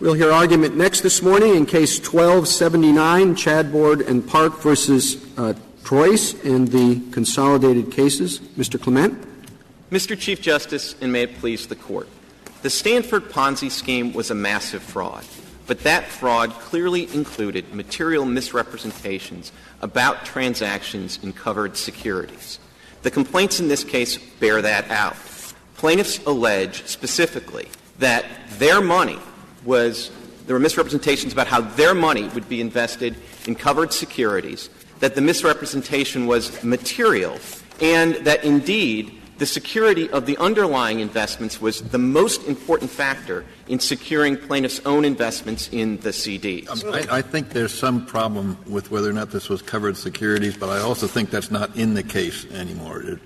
We'll hear argument next this morning in Case 1279, Chadbourne and Parke versus Troice in the consolidated cases. Mr. Clement. Mr. Chief Justice, and may it please the Court, the Stanford Ponzi scheme was a massive fraud, but that fraud clearly included material misrepresentations about transactions in covered securities. The complaints in this case bear that out. Plaintiffs allege specifically that there were misrepresentations about how their money would be invested in covered securities, that the misrepresentation was material, and that indeed the security of the underlying investments was the most important factor in securing plaintiffs' own investments in the CDs. I think there's some problem with whether or not this was covered securities, but I also think that's not in the case anymore.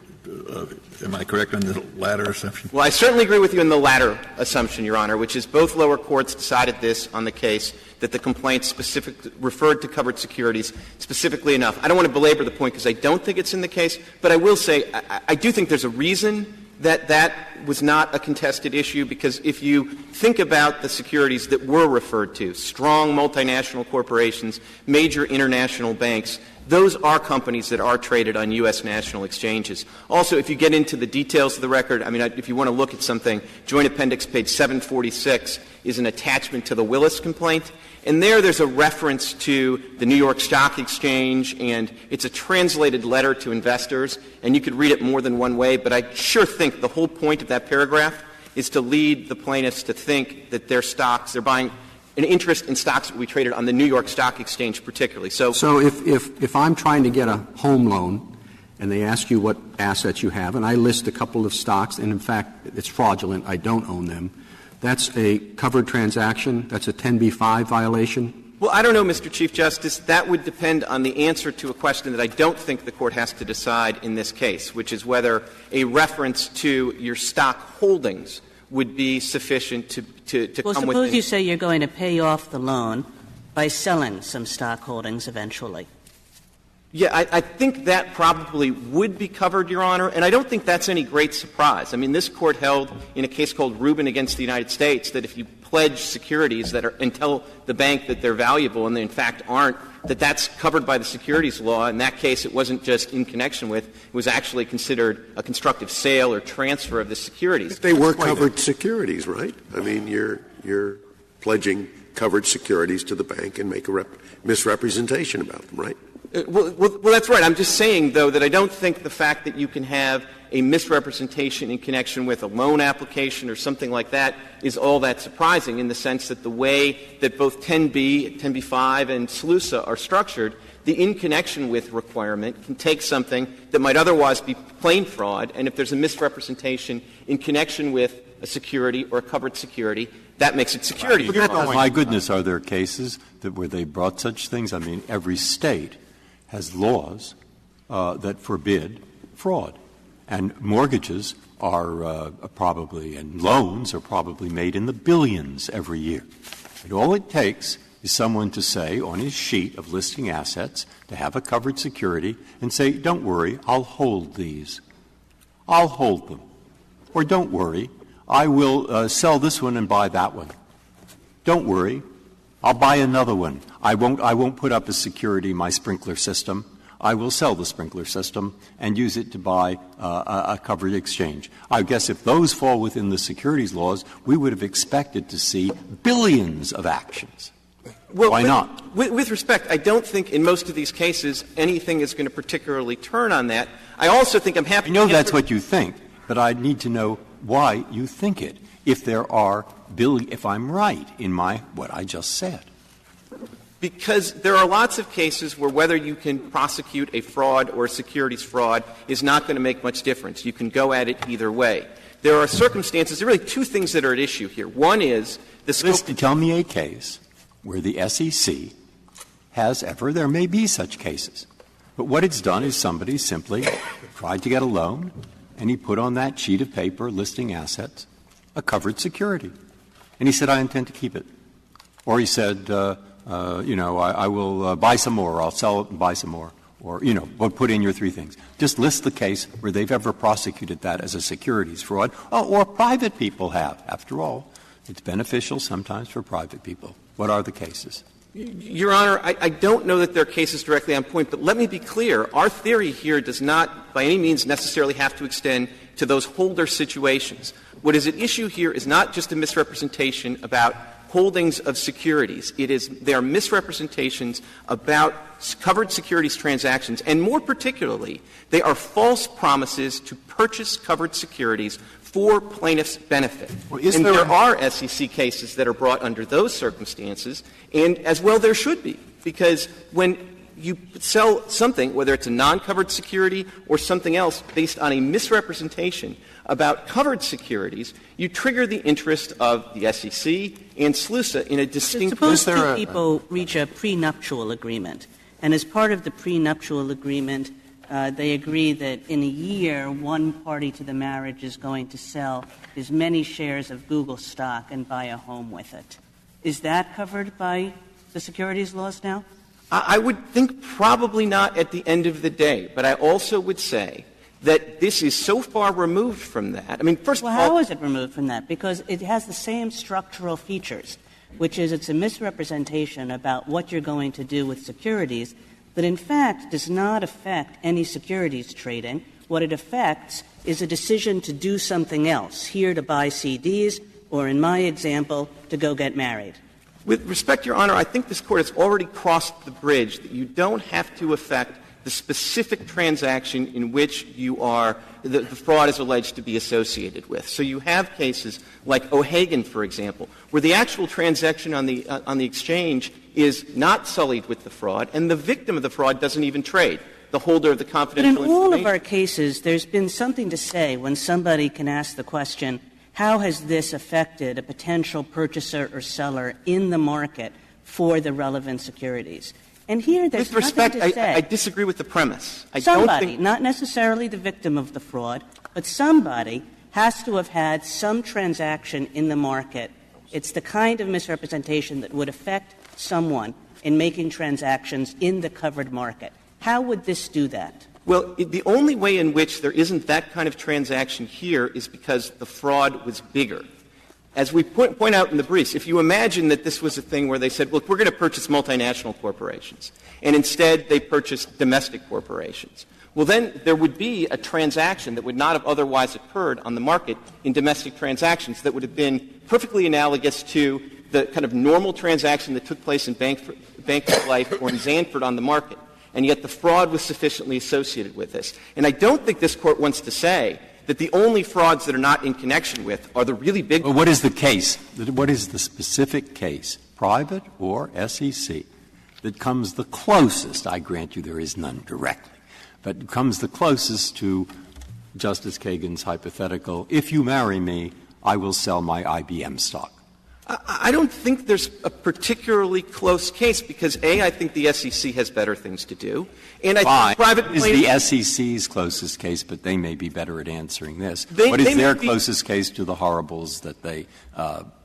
Am I correct on the latter assumption? Well, I certainly agree with you in the latter assumption, Your Honor, which is both lower courts decided this on the case, that the complaint referred to covered securities specifically enough. I don't want to belabor the point because I don't think it's in the case, but I will say I do think there's a reason that that was not a contested issue, because if you think about the securities that were referred to, strong multinational corporations, major international banks, those are companies that are traded on U.S. national exchanges. Also, if you get into the details of the record, I mean, if you want to look at something, Joint Appendix page 746 is an attachment to the Willis complaint. And there's a reference to the New York Stock Exchange, and it's a translated letter to investors, and you could read it more than one way, but I sure think the whole point of that paragraph is to lead the plaintiffs to think that their stocks, they're buying an interest in stocks that we traded on the New York Stock Exchange particularly. So if I'm trying to get a home loan and they ask you what assets you have, and I list a couple of stocks, and in fact it's fraudulent, I don't own them, that's a covered transaction? That's a 10b-5 violation? Well, I don't know, Mr. Chief Justice. That would depend on the answer to a question that I don't think the Court has to decide in this case, which is whether a reference to your stock holdings would be sufficient to well, come suppose you say you're going to pay off the loan by selling some stock holdings eventually. Yeah, I think that probably would be covered, Your Honor, and I don't think that's any great surprise. I mean, this Court held in a case called Rubin against the United States that if you pledge securities that are and tell the bank that they're valuable and they in fact aren't, that that's covered by the securities law. In that case, it wasn't just in connection with, it was actually considered a constructive sale or transfer of the securities. If they were covered securities, right? I mean, you're pledging covered securities to the bank and make a misrepresentation about them, right? Well, that's right. I'm just saying, though, that I don't think the fact that you can have a misrepresentation in connection with a loan application or something like that is all that surprising, in the sense that the way that both 10b, 10b-5, and SLUSA are structured, the in connection with requirement can take something that might otherwise be plain fraud, and if there's a misrepresentation in connection with a security or a covered security, that makes it security. My goodness, are there cases where they brought such things? I mean, every state has laws that forbid fraud. And mortgages are probably, and loans are probably made in the billions every year. And all it takes is someone to say on his sheet of listing assets, to have a covered security, and say, don't worry, I'll hold these. I'll hold them. Or don't worry, I will sell this one and buy that one. Don't worry, I'll buy another one. I won't put up as security my sprinkler system. I will sell the sprinkler system and use it to buy a covered exchange. I guess if those fall within the securities laws, we would have expected to see billions of actions. Well, why not? With respect, I don't think in most of these cases anything is going to particularly turn on that. I also think I'm happy I know that's what you think, but I need to know why you think it, if there are if I'm right in what I just said. Because there are lots of cases where whether you can prosecute a fraud or a securities fraud is not going to make much difference. You can go at it either way. There are circumstances, there are really two things that are at issue here. One is the scope. Tell me a case where the SEC has ever, there may be such cases, but what it's done is somebody simply tried to get a loan, and he put on that sheet of paper listing assets a covered security. And he said, I intend to keep it. Or he said, I will buy some more, or I'll sell it and buy some more. Or, put in your three things. Just list the case where they've ever prosecuted that as a securities fraud, or private people have. After all, It's beneficial sometimes for private people. What are the cases? Your Honor, I don't know that there are cases directly on point, but let me be clear. Our theory here does not by any means necessarily have to extend to those holder situations. What is at issue here is not just a misrepresentation about holdings of securities. They are misrepresentations about covered securities transactions, and more particularly, they are false promises to purchase covered securities for plaintiffs' benefit. Well, and there are SEC cases that are brought under those circumstances, and as well there should be, because when you sell something, whether it's a non-covered security or something else based on a misrepresentation about covered securities, you trigger the interest of the SEC and SLUSA in a distinct way. Suppose two people reach a prenuptial agreement, and as part of the prenuptial agreement, they agree that in a year, one party to the marriage is going to sell as many shares of Google stock and buy a home with it. Is that covered by the securities laws now? I would think probably not at the end of the day, but I also would say that this is so far removed from that. I mean, first of all — how is it removed from that? Because it has the same structural features, which is it's a misrepresentation about what you're going to do with securities that in fact does not affect any securities trading. What it affects is a decision to do something else, here to buy CDs or, in my example, to go get married. With respect, Your Honor, I think this Court has already crossed the bridge that you don't have to affect the specific transaction in which you are the fraud is alleged to be associated with. So you have cases like O'Hagan, for example, where the actual transaction on the exchange is not sullied with the fraud, and the victim of the fraud doesn't even trade, the holder of the confidential information. But in all of our cases, there's been something to say when somebody can ask the question, how has this affected a potential purchaser or seller in the market for the relevant securities? And here there's with respect, nothing to say. I disagree with the premise. Somebody, not necessarily the victim of the fraud, but somebody has to have had some transaction in the market. It's the kind of misrepresentation that would affect someone in making transactions in the covered market. How would this do that? Well, the only way in which there isn't that kind of transaction here is because the fraud was bigger. As we point out in the briefs, if you imagine that this was a thing where they said, look, we're going to purchase multinational corporations, and instead they purchased domestic corporations, well, then there would be a transaction that would not have otherwise occurred on the market in domestic transactions that would have been perfectly analogous to the kind of normal transaction that took place in Bank of Life or in Zanford on the market. And yet the fraud was sufficiently associated with this. And I don't think this Court wants to say that the only frauds that are not in connection with are the really big ones. Well, what is the case? What is the specific case, private or SEC, that comes the closest — I grant you there is none directly — but comes the closest to Justice Kagan's hypothetical, if you marry me, I will sell my IBM stock? I don't think there's a particularly close case because, A, I think the SEC has better things to do, and I think private is the SEC's closest case, but they may be better at answering this. What is their closest case to the horribles that they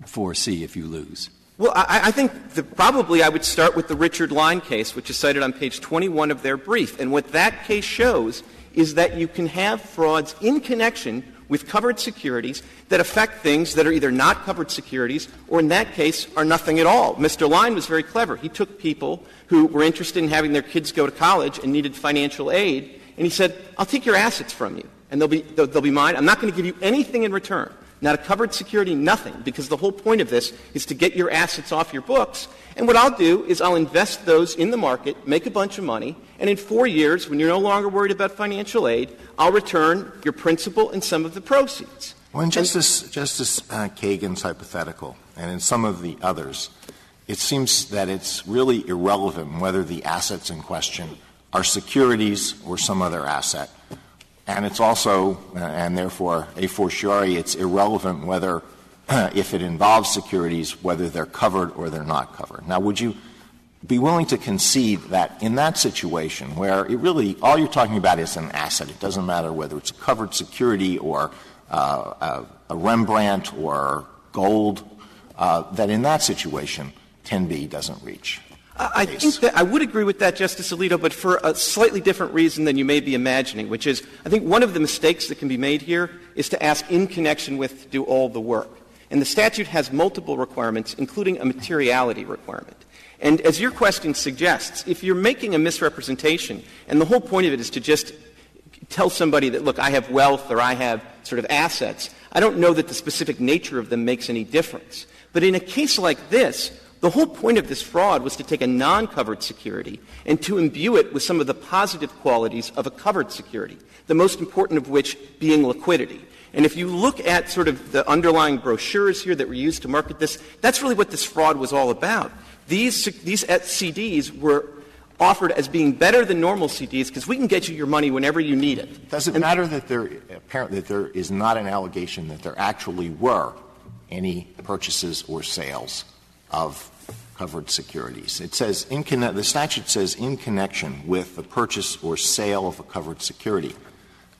foresee if you lose? Well, I think probably I would start with the Richard Line case, which is cited on page 21 of their brief. And what that case shows is that you can have frauds in connection with covered securities that affect things that are either not covered securities or, in that case, are nothing at all. Mr. Line was very clever. He took people who were interested in having their kids go to college and needed financial aid, and he said, I'll take your assets from you, and they'll be mine. I'm not going to give you anything in return. Not a covered security, nothing, because the whole point of this is to get your assets off your books. And what I'll do is I'll invest those in the market, make a bunch of money, and in 4 years, when you're no longer worried about financial aid, I'll return your principal and some of the proceeds. Well, in Justice Kagan's hypothetical, and in some of the others, it seems that it's really irrelevant whether the assets in question are securities or some other asset. And it's also, and therefore a fortiori, it's irrelevant whether, if it involves securities, whether they're covered or they're not covered. Now, would you be willing to concede that in that situation where it really, all you're talking about is an asset, it doesn't matter whether it's a covered security or a Rembrandt or gold, that in that situation 10b doesn't reach? I think that I would agree with that, Justice Alito, but for a slightly different reason than you may be imagining, which is I think one of the mistakes that can be made here is to ask in connection with to do all the work. And the statute has multiple requirements, including a materiality requirement. And as your question suggests, if you're making a misrepresentation, and the whole point of it is to just tell somebody that, look, I have wealth or I have sort of assets, I don't know that the specific nature of them makes any difference. But in a case like this, the whole point of this fraud was to take a non-covered security and to imbue it with some of the positive qualities of a covered security, the most important of which being liquidity. And if you look at sort of the underlying brochures here that were used to market this, that's really what this fraud was all about. These CDs were offered as being better than normal CDs because we can get you your money whenever you need it. Does it matter that there is not an allegation that there actually were any purchases or sales of covered securities? It says the statute says in connection with the purchase or sale of a covered security.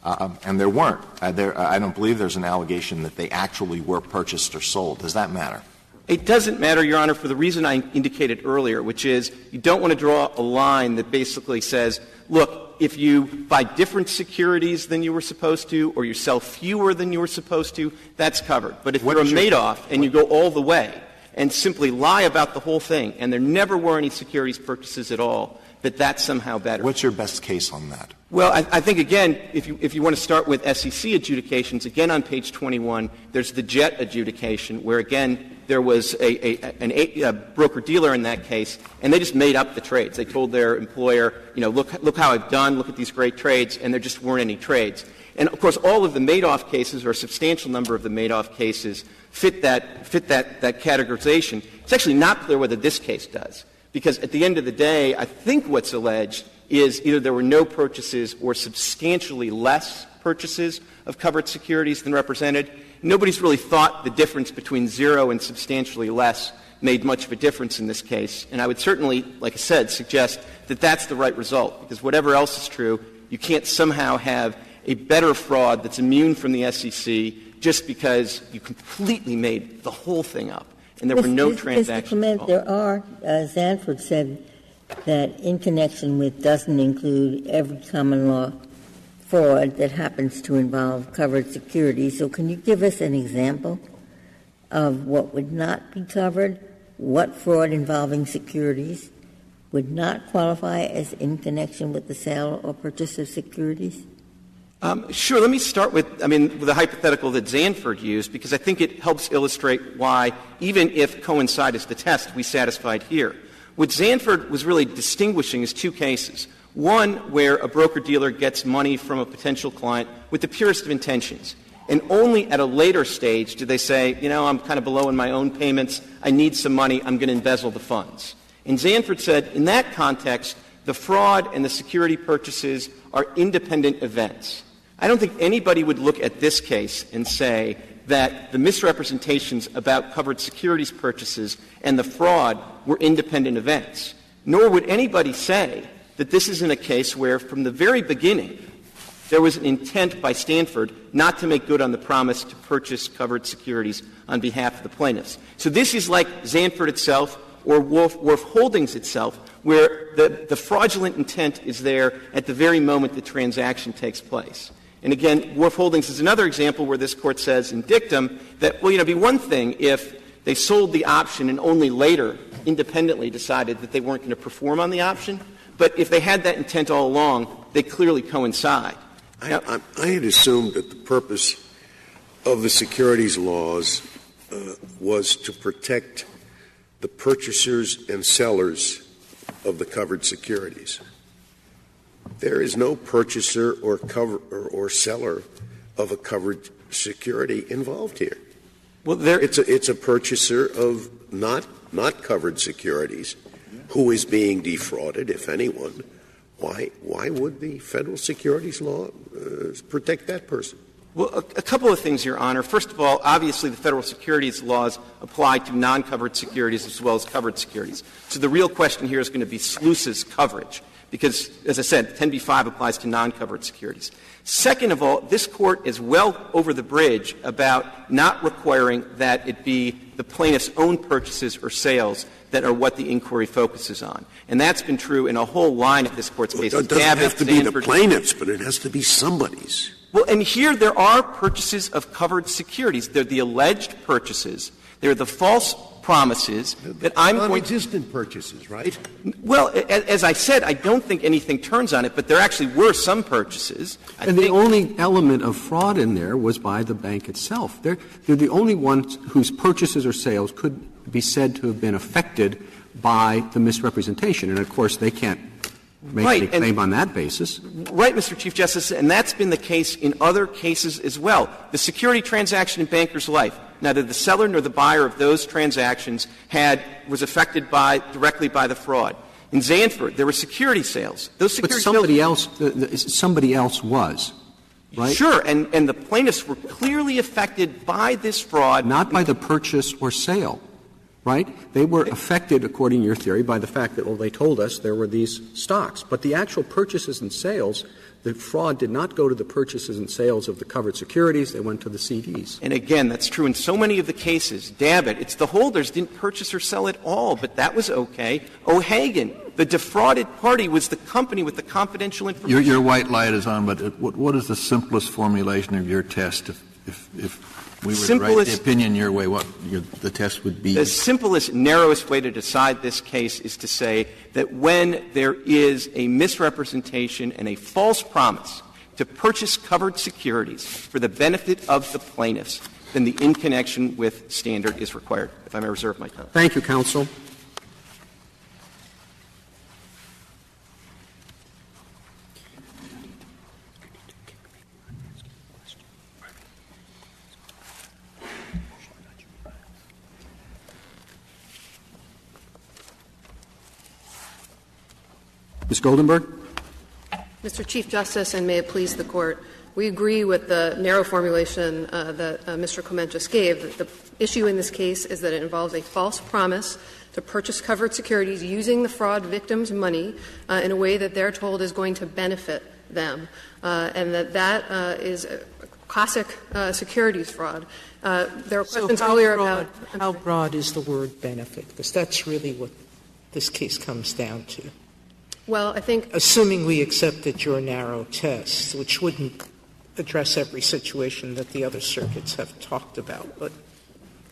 And there weren't. I don't believe there's an allegation that they actually were purchased or sold. Does that matter? It doesn't matter, Your Honor, for the reason I indicated earlier, which is you don't want to draw a line that basically says, look, if you buy different securities than you were supposed to or you sell fewer than you were supposed to, that's covered. But if you're a Madoff and you go all the way and simply lie about the whole thing and there never were any securities purchases at all, that's somehow better. What's your best case on that? Well, I think, again, if you want to start with SEC adjudications, again on page 21, there's the JET adjudication where, again, there was a broker-dealer in that case, and they just made up the trades. They told their employer, look how I've done, look at these great trades, and there just weren't any trades. And, of course, all of the Madoff cases, or a substantial number of the Madoff cases, fit that categorization. It's actually not clear whether this case does. Because at the end of the day, I think what's alleged is either there were no purchases or substantially less purchases of covered securities than represented. Nobody's really thought the difference between zero and substantially less made much of a difference in this case. And I would certainly, like I said, suggest that that's the right result. Because whatever else is true, you can't somehow have a better fraud that's immune from the SEC just because you completely made the whole thing up. And there were no transactions. Mr. Clement, there are, Stanford said that in connection with doesn't include every common law fraud that happens to involve covered securities. So can you give us an example of what would not be covered, what fraud involving securities would not qualify as in connection with the sale or purchase of securities? Sure. Let me start with the hypothetical that Zanford used, because I think it helps illustrate why, even if coincide is the test, we satisfied here. What Zanford was really distinguishing is two cases. One where a broker-dealer gets money from a potential client with the purest of intentions, and only at a later stage do they say, I'm kind of below in my own payments, I need some money, I'm going to embezzle the funds. And Zanford said, in that context, the fraud and the security purchases are independent events. I don't think anybody would look at this case and say that the misrepresentations about covered securities purchases and the fraud were independent events. Nor would anybody say that this isn't a case where, from the very beginning, there was an intent by Stanford not to make good on the promise to purchase covered securities on behalf of the plaintiffs. So this is like Zanford itself or Wharf Holdings itself, where the fraudulent intent is there at the very moment the transaction takes place. And again, Wharf Holdings is another example where this Court says in dictum that, it'd be one thing if they sold the option and only later independently decided that they weren't going to perform on the option. But if they had that intent all along, they clearly coincide. I had assumed that the purpose of the securities laws was to protect the purchasers and sellers of the covered securities. There is no purchaser or seller of a covered security involved here. Well, it's a purchaser of not covered securities who is being defrauded, if anyone. Why would the federal securities law protect that person? Well, a couple of things, Your Honor. First of all, obviously the federal securities laws apply to non-covered securities as well as covered securities. So the real question here is going to be SLUSA's coverage, because, as I said, 10b-5 applies to non-covered securities. Second of all, this Court is well over the bridge about not requiring that it be the plaintiff's own purchases or sales that are what the inquiry focuses on. And that's been true in a whole line of this Court's cases. It doesn't have to be the plaintiff's, but it has to be somebody's. Well, and here there are purchases of covered securities. They're the alleged purchases. They're the false promises that I'm going to — non-existent purchases, right? Well, as I said, I don't think anything turns on it, but there actually were some purchases. And the only element of fraud in there was by the bank itself. They're the only ones whose purchases or sales could be said to have been affected by the misrepresentation. And, of course, they can't make any claim on that basis. Right, Mr. Chief Justice, and that's been the case in other cases as well. The security transaction in Banker's Life, neither the seller nor the buyer of those transactions was affected directly by the fraud. In Zanford, there were security sales. Those security somebody else was, right? Sure, and the plaintiffs were clearly affected by this fraud. Not by the purchase or sale, right? They were affected, according to your theory, by the fact that, well, they told us there were these stocks. But the actual purchases and sales, the fraud did not go to the purchases and sales of the covered securities. They went to the CDs. And again, that's true in so many of the cases. Dabbitt, it's the holders didn't purchase or sell at all, but that was okay. O'Hagan, the defrauded party was the company with the confidential information. Your white light is on, but what is the simplest formulation of your test if we were to write the opinion your way, what the test would be? The simplest, narrowest way to decide this case is to say that when there is a misrepresentation and a false promise to purchase covered securities for the benefit of the plaintiffs, then the in connection with standard is required. If I may reserve my time. Thank you, counsel. Ms. Goldenberg. Mr. Chief Justice, and may it please the Court, we agree with the narrow formulation that Mr. Clement just gave. The issue in this case is that it involves a false promise to purchase covered securities using the fraud victim's money in a way that they're told is going to benefit them, and that is a classic securities fraud. There are questions earlier about how broad is the word benefit, because that's really what this case comes down to. Well, I think — assuming we accepted your narrow test, which wouldn't address every situation that the other circuits have talked about, but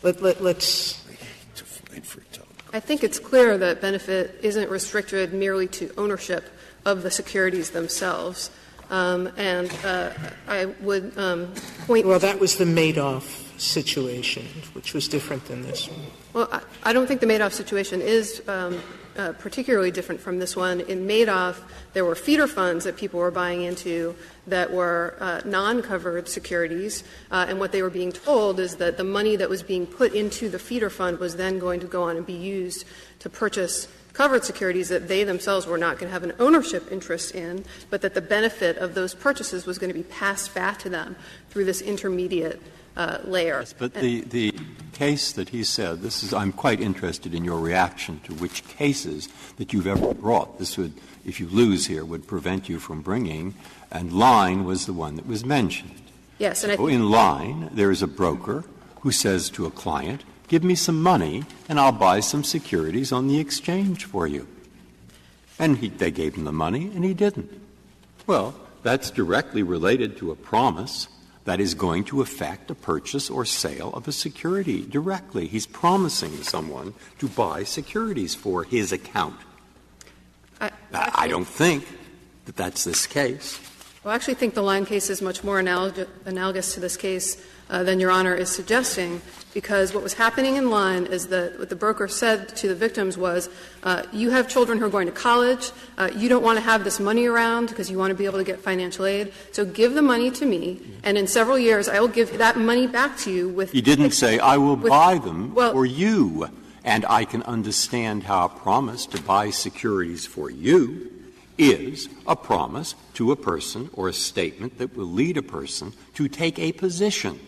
let's — I think it's clear that benefit isn't restricted merely to ownership of the securities themselves. And I would point — Well, that was the Madoff situation, which was different than this one. Well, I don't think the Madoff situation is particularly different from this one. In Madoff, there were feeder funds that people were buying into that were non-covered securities, and what they were being told is that the money that was being put into the feeder fund was then going to go on and be used to purchase covered securities that they themselves were not going to have an ownership interest in, but that the benefit of those purchases was going to be passed back to them through this intermediate layer. Yes, but the case that he said, I'm quite interested in your reaction to which cases that you've ever brought. This would, if you lose here, would prevent you from bringing, and Line was the one that was mentioned. Yes, and so in Line, there is a broker who says to a client, give me some money and I'll buy some securities on the exchange for you. And they gave him the money and he didn't. Well, that's directly related to a promise that is going to affect a purchase or sale of a security directly. He's promising someone to buy securities for his account. I don't think that that's this case. Well, I actually think the Line case is much more analogous to this case than Your Honor is suggesting, because what was happening in Line is that what the broker said to the victims was, you have children who are going to college, you don't want to have this money around because you want to be able to get financial aid, so give the money to me, and in several years I will give that money back to you with — He didn't say, I will buy them for you, and I can understand how a promise to buy securities for you is a promise to a person or a statement that will lead a person to take a position.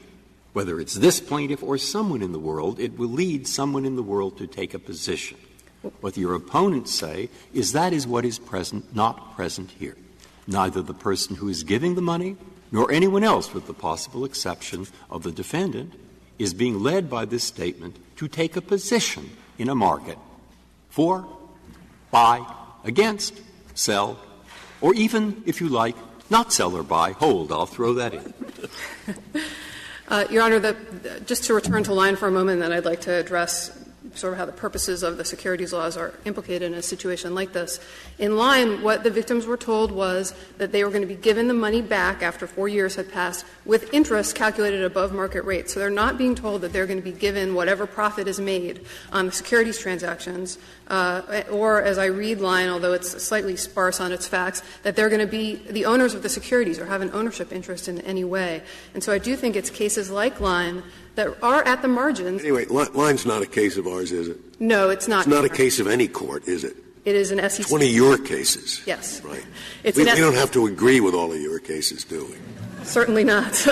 Whether it's this plaintiff or someone in the world, it will lead someone in the world to take a position. What your opponents say is that is what is present, not present here. Neither the person who is giving the money nor anyone else, with the possible exception of the defendant, is being led by this statement to take a position in a market for, buy, against, sell, or even, if you like, Not sell or buy, hold. I'll throw that in. Your Honor, just to return to line for a moment, then I'd like to address sort of how the purposes of the securities laws are implicated in a situation like this. In line, what the victims were told was that they were going to be given the money back after 4 years had passed with interest calculated above market rate. So they're not being told that they're going to be given whatever profit is made on the securities transactions, or, as I read line, although it's slightly sparse on its facts, that they're going to be the owners of the securities or have an ownership interest in any way. And so I do think it's cases like line that are at the margins. Anyway, line's not a case of ours, is it? No, it's not. It's not a case of any court, is it? It is an SEC. It's one of your cases. Yes. Right. We don't have to agree with all of your cases, do we? Certainly not.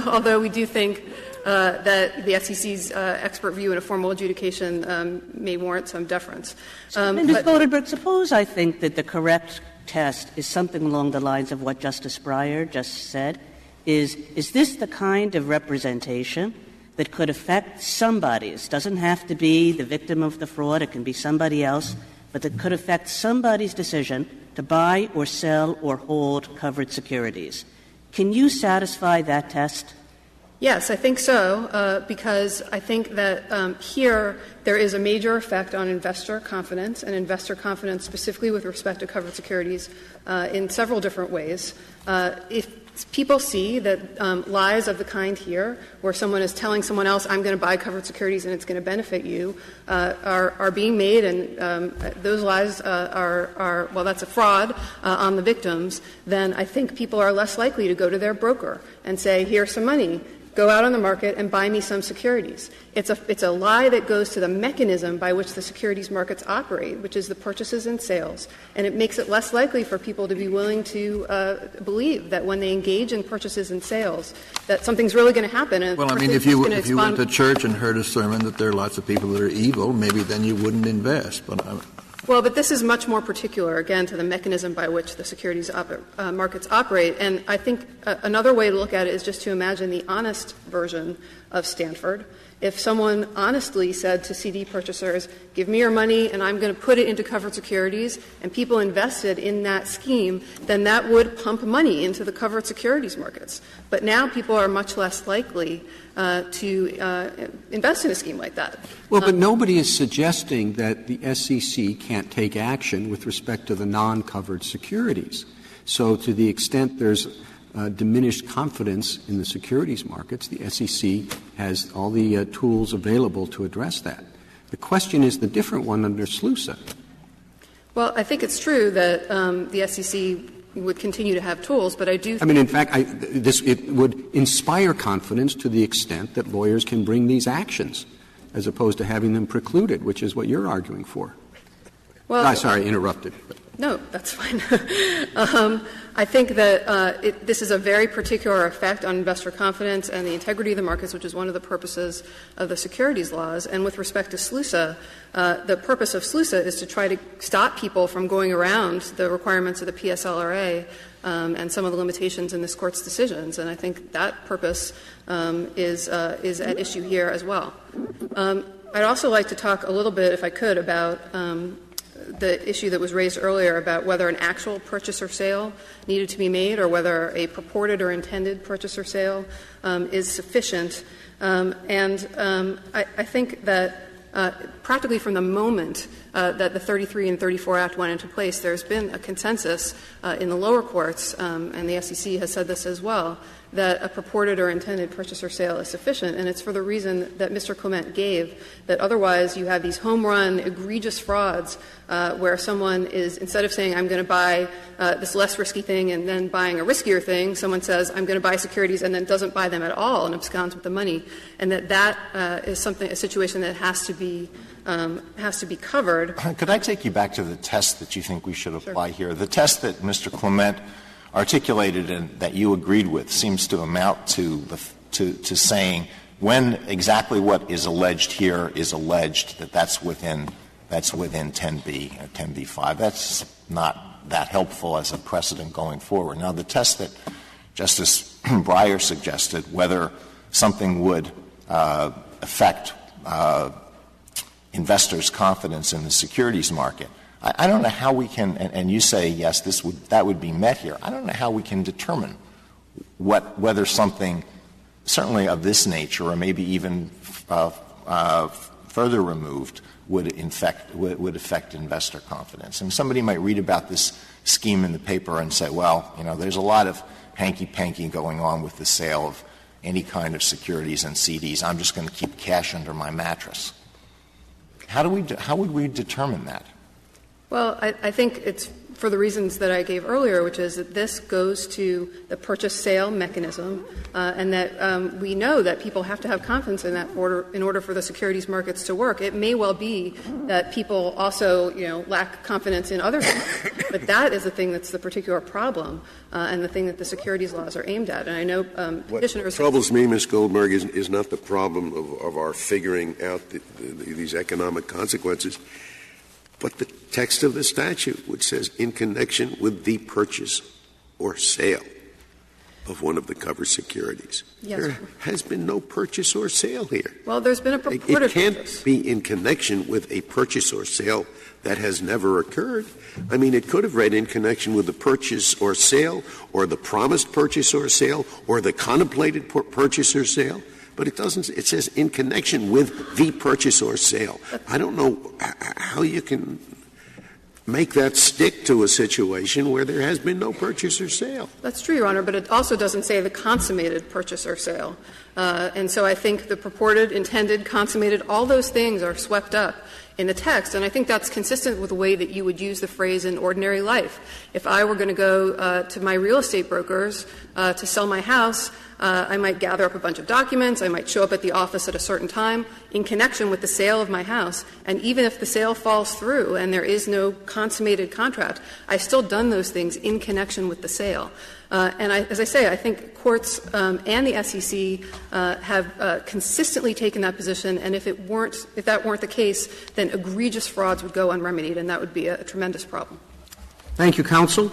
Although we do think that the SEC's expert view in a formal adjudication may warrant some deference. Ms. Bodenberg, suppose I think that the correct test is something along the lines of what Justice Breyer just said. Is this the kind of representation that could affect somebody? It doesn't have to be the victim of the fraud. It can be somebody else, but that could affect somebody's decision to buy or sell or hold covered securities. Can you satisfy that test? Yes, I think so, because I think that here there is a major effect on investor confidence, and investor confidence specifically with respect to covered securities in several different ways. If people see that lies of the kind here, where someone is telling someone else, I'm going to buy covered securities and it's going to benefit you, are being made, and those lies are that's a fraud on the victims, then I think people are less likely to go to their broker and say, here's some money. Go out on the market and buy me some securities. It's a lie that goes to the mechanism by which the securities markets operate, which is the purchases and sales. And it makes it less likely for people to be willing to believe that when they engage in purchases and sales, that something's really going to happen. And well, I mean, if you went to church and heard a sermon that there are lots of people that are evil, maybe then you wouldn't invest. But this is much more particular, again, to the mechanism by which the securities markets operate. And I think another way to look at it is just to imagine the honest version of Stanford. If someone honestly said to CD purchasers, give me your money and I'm going to put it into covered securities, and people invested in that scheme, then that would pump money into the covered securities markets. But now people are much less likely to invest in a scheme like that. Well, but nobody is suggesting that the SEC can't take action with respect to the non-covered securities. So to the extent there's diminished confidence in the securities markets, the SEC has all the tools available to address that. The question is the different one under SLUSA. Well, I think it's true that the SEC would continue to have tools, but I do think — in fact, it would inspire confidence to the extent that lawyers can bring these actions as opposed to having them precluded, which is what you're arguing for. Well, sorry, interrupted. No, that's fine. I think that this is a very particular effect on investor confidence and the integrity of the markets, which is one of the purposes of the securities laws. And with respect to SLUSA, the purpose of SLUSA is to try to stop people from going around the requirements of the PSLRA and some of the limitations in this Court's decisions. And I think that purpose is at issue here as well. I'd also like to talk a little bit, if I could, about the issue that was raised earlier about whether an actual purchase or sale needed to be made or whether a purported or intended purchase or sale is sufficient. I think that practically from the moment that the 33 and 34 Act went into place, there's been a consensus in the lower courts, and the SEC has said this as well, that a purported or intended purchase or sale is sufficient, and it's for the reason that Mr. Clement gave, that otherwise you have these home-run, egregious frauds where someone is, instead of saying, I'm going to buy this less risky thing and then buying a riskier thing, someone says, I'm going to buy securities and then doesn't buy them at all and absconds with the money, and that is a situation that has to be covered. Could I take you back to the test that you think we should apply here? The test that Mr. Clement articulated and that you agreed with seems to amount to saying when exactly what is alleged here is alleged, that's within 10b or 10b-5. That's not that helpful as a precedent going forward. Now, the test that Justice Breyer suggested, whether something would affect investors' confidence in the securities market, I don't know how we can, and you say, yes, that would be met here. I don't know how we can determine whether something certainly of this nature or maybe even further removed would affect investor confidence. And somebody might read about this scheme in the paper and say, well, there's a lot of hanky-panky going on with the sale of any kind of securities and CDs. I'm just going to keep cash under my mattress. How would we determine that? Well, I think it's for the reasons that I gave earlier, which is that this goes to the purchase-sale mechanism, and that we know that people have to have confidence in that in order for the securities markets to work. It may well be that people also, lack confidence in other things, but that is the thing that's the particular problem and the thing that the securities laws are aimed at. And I know petitioners. What troubles me, Ms. Goldberg, is not the problem of our figuring out these economic consequences, but the text of the statute, which says in connection with the purchase or sale of one of the covered securities. Yes. There has been no purchase or sale here. Well, there's been a purported It can't purchase. be in connection with a purchase or sale that has never occurred. I mean, it could have read in connection with the purchase or sale or the promised purchase or sale or the contemplated purchase or sale. But it doesn't. It says in connection with the purchase or sale. I don't know how you can make that stick to a situation where there has been no purchase or sale. That's true, Your Honor, but it also doesn't say the consummated purchase or sale. And so I think the purported, intended, consummated, all those things are swept up in the text. And I think that's consistent with the way that you would use the phrase in ordinary life. If I were going to go to my real estate brokers to sell my house, I might gather up a bunch of documents. I might show up at the office at a certain time in connection with the sale of my house. And even if the sale falls through and there is no consummated contract, I've still done those things in connection with the sale. And as I say, I think courts and the SEC have consistently taken that position. And if that weren't the case, then egregious frauds would go unremedied, and that would be a tremendous problem. Thank you, counsel.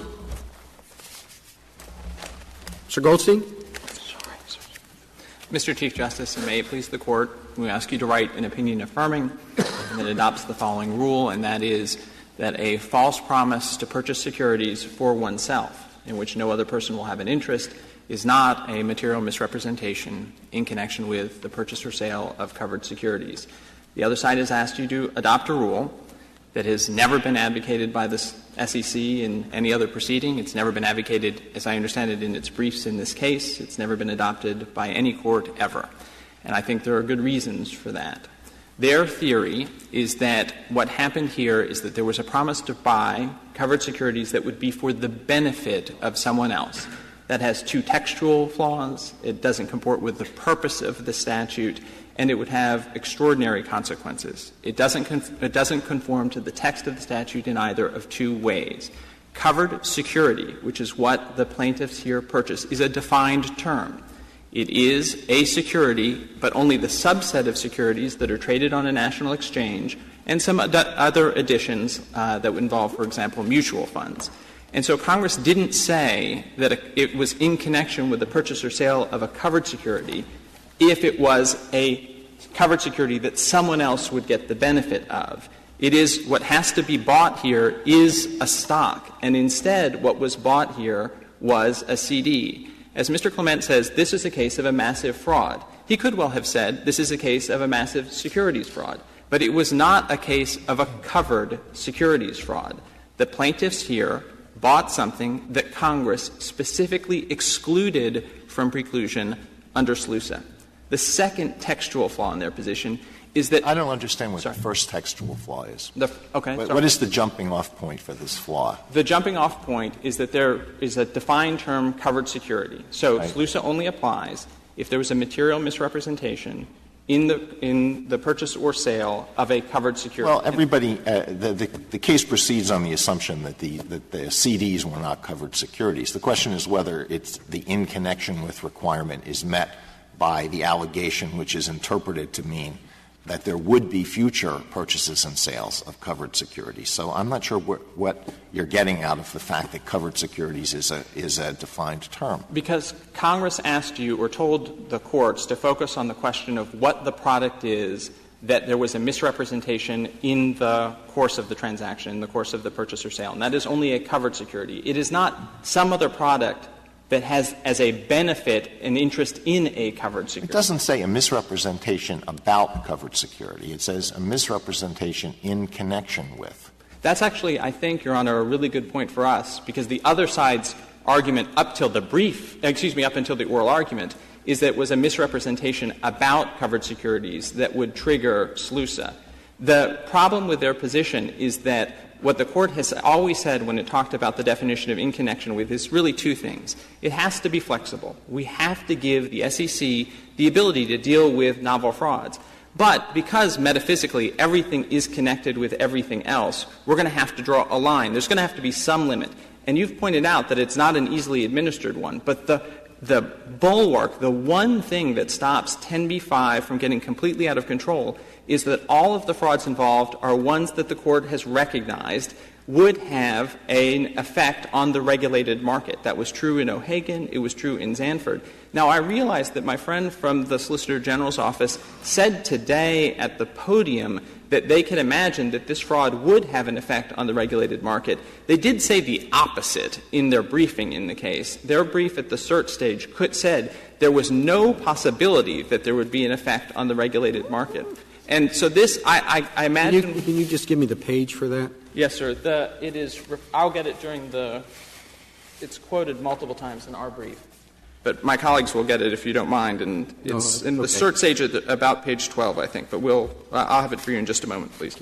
Mr. Goldstein. Mr. Chief Justice, and may it please the Court, we ask you to write an opinion affirming that adopts the following rule, and that is that a false promise to purchase securities for oneself, in which no other person will have an interest, is not a material misrepresentation in connection with the purchase or sale of covered securities. The other side has asked you to adopt a rule that has never been advocated by the SEC in any other proceeding. It's never been advocated, as I understand it, in its briefs in this case. It's never been adopted by any court ever. And I think there are good reasons for that. Their theory is that what happened here is that there was a promise to buy covered securities that would be for the benefit of someone else. That has two textual flaws. It doesn't comport with the purpose of the statute, and it would have extraordinary consequences. It doesn't conform to the text of the statute in either of two ways. Covered security, which is what the plaintiffs here purchase, is a defined term. It is a security, but only the subset of securities that are traded on a national exchange, and some other additions that would involve, for example, mutual funds. And so Congress didn't say that it was in connection with the purchase or sale of a covered security if it was a covered security that someone else would get the benefit of. It is what has to be bought here is a stock, and instead what was bought here was a CD. As Mr. Clement says, this is a case of a massive fraud. He could well have said this is a case of a massive securities fraud, but it was not a case of a covered securities fraud. The plaintiffs here bought something that Congress specifically excluded from preclusion under SLUSA. The second textual flaw in their position is that — I don't understand what the first textual flaw is. Okay. What is the jumping-off point for this flaw? The jumping-off point is that there is a defined term, covered security. So right. SLUSA only applies if there was a material misrepresentation in the purchase or sale of a covered security. Well, everybody the case proceeds on the assumption that the CDs were not covered securities. The question is whether it's the in connection with requirement is met by the allegation, which is interpreted to mean that there would be future purchases and sales of covered securities. So I'm not sure what you're getting out of the fact that covered securities is a defined term. Because Congress asked you or told the courts to focus on the question of what the product is that there was a misrepresentation in the course of the transaction, in the course of the purchase or sale. And that is only a covered security. It is not some other product that has as a benefit an interest in a covered security. It doesn't say a misrepresentation about covered security. It says a misrepresentation in connection with. That's actually, I think, Your Honor, a really good point for us, because the other side's argument up until the oral argument is that it was a misrepresentation about covered securities that would trigger SLUSA. The problem with their position is that what the Court has always said when it talked about the definition of in connection with is really two things. It has to be flexible. We have to give the SEC the ability to deal with novel frauds. But because metaphysically everything is connected with everything else, we're going to have to draw a line. There's going to have to be some limit. And you've pointed out that it's not an easily administered one. But the bulwark, the one thing that stops 10b-5 from getting completely out of control is that all of the frauds involved are ones that the Court has recognized would have an effect on the regulated market. That was true in O'Hagan. It was true in Stanford. Now, I realize that my friend from the Solicitor General's office said today at the podium that they can imagine that this fraud would have an effect on the regulated market. They did say the opposite in their briefing in the case. Their brief at the cert stage said there was no possibility that there would be an effect on the regulated market. And so this, I imagine. Can you just give me the page for that? Yes, sir. I'll get it it's quoted multiple times in our brief. But my colleagues will get it if you don't mind. And it's in the cert stage at about page 12, I think. But I'll have it for you in just a moment, please.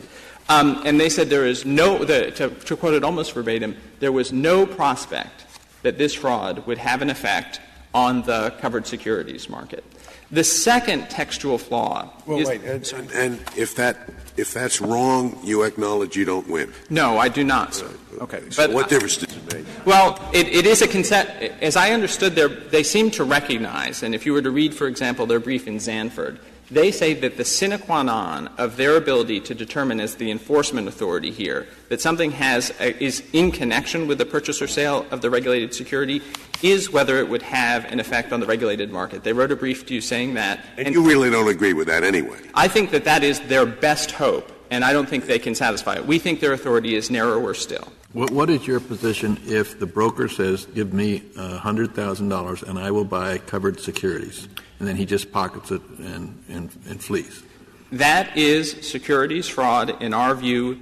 And they said there is to quote it almost verbatim, there was no prospect that this fraud would have an effect on the covered securities market. The second textual flaw is... Wait, and if that's wrong, you acknowledge you don't win? No, I do not, sir. Okay. So what difference does it make? Well, it is a consent. As I understood, they seem to recognize, and if you were to read, for example, their brief in Stanford, they say that the sine qua non of their ability to determine as the enforcement authority here that something is in connection with the purchase or sale of the regulated security is whether it would have an effect on the regulated market. They wrote a brief to you saying that. And you really don't agree with that anyway? I think that is their best hope, and I don't think they can satisfy it. We think their authority is narrower still. What is your position if the broker says, give me $100,000 and I will buy covered securities, and then he just pockets it and flees? That is securities fraud, in our view,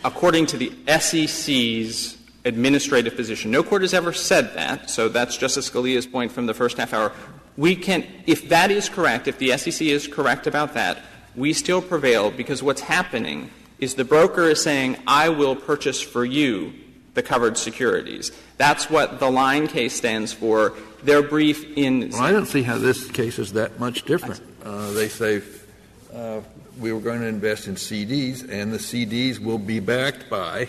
according to the SEC's administrative position. No court has ever said that, so that's Justice Scalia's point from the first half hour. If that is correct, if the SEC is correct about that, we still prevail because what's happening is the broker is saying, I will purchase for you the covered securities. That's what the line case stands for. Their brief in... Well, I don't see how this case is that much different. They say we were going to invest in CDs, and the CDs will be backed by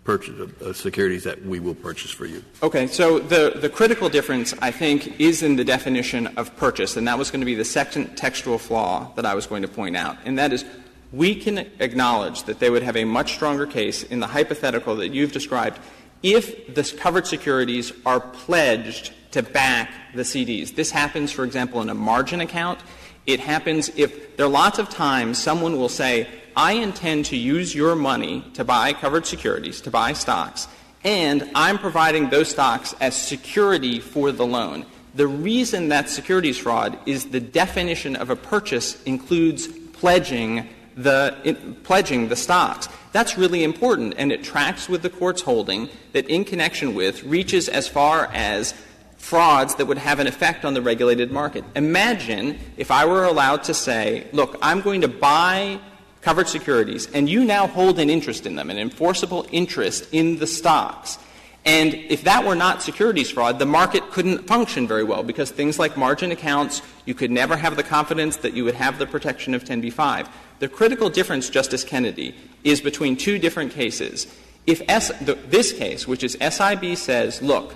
purchase of securities that we will purchase for you. Okay. So the critical difference, I think, is in the definition of purchase, and that was going to be the second textual flaw that I was going to point out, and that is we can acknowledge that they would have a much stronger case in the hypothetical that you've described if the covered securities are pledged to back the CDs. This happens, for example, in a margin account. It happens if there are lots of times someone will say, I intend to use your money to buy covered securities, to buy stocks, and I'm providing those stocks as security for the loan. The reason that's securities fraud is the definition of a purchase includes pledging the stocks. That's really important, and it tracks with the Court's holding that in connection with reaches as far as frauds that would have an effect on the regulated market. Imagine if I were allowed to say, look, I'm going to buy covered securities, and you now hold an interest in them, an enforceable interest in the stocks. And if that were not securities fraud, the market couldn't function very well because things like margin accounts, you could never have the confidence that you would have the protection of 10b-5. The critical difference, Justice Kennedy, is between two different cases. If this case, which is SIB, says, look,